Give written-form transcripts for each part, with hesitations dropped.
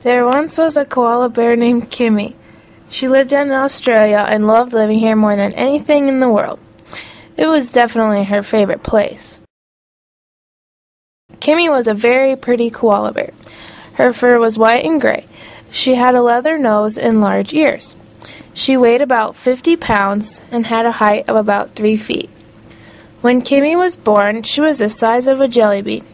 There once was a koala bear named Kimmy. She lived in Australia and loved living here more than anything in the world. It was definitely her favorite place. Kimmy was a very pretty koala bear. Her fur was white and gray. She had a leather nose and large ears. She weighed about 50 pounds and had a height of about 3 feet. When Kimmy was born, she was the size of a jelly bean.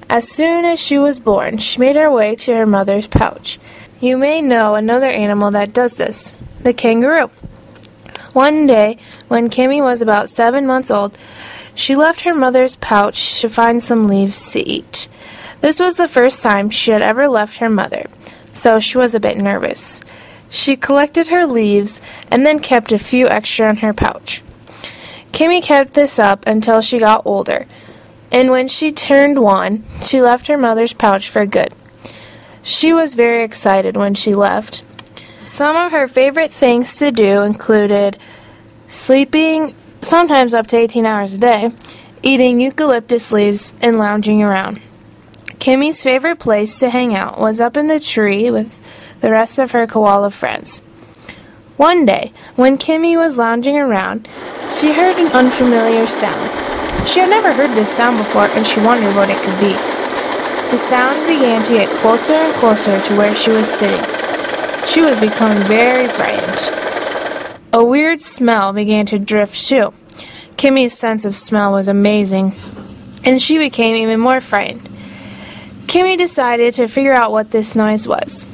As soon as she was born, she made her way to her mother's pouch. You may know another animal that does this, the kangaroo. One day, when Kimmy was about 7 months old, she left her mother's pouch to find some leaves to eat. This was the first time she had ever left her mother, so she was a bit nervous. She collected her leaves and then kept a few extra in her pouch. Kimmy kept this up until she got older, and when she turned 1, she left her mother's pouch for good. She was very excited when she left. Some of her favorite things to do included sleeping, sometimes up to 18 hours a day, eating eucalyptus leaves, and lounging around. Kimmy's favorite place to hang out was up in the tree with the rest of her koala friends. One day, when Kimmy was lounging around, she heard an unfamiliar sound. She had never heard this sound before, and she wondered what it could be. The sound began to get closer and closer to where she was sitting. She was becoming very frightened. A weird smell began to drift too. Kimmy's sense of smell was amazing, and she became even more frightened. Kimmy decided to figure out what this noise was.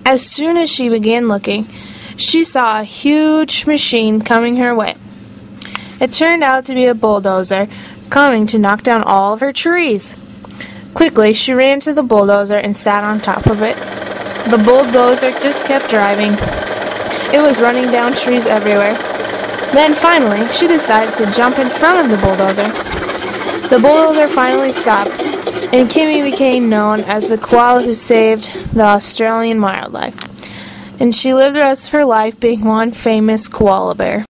As soon as she began looking, she saw a huge machine coming her way. It turned out to be a bulldozer coming to knock down all of her trees. Quickly, she ran to the bulldozer and sat on top of it. The bulldozer just kept driving. It was running down trees everywhere. Then finally, she decided to jump in front of the bulldozer. The bulldozer finally stopped, and Kimmy became known as the koala who saved the Australian wildlife. And she lived the rest of her life being one famous koala bear.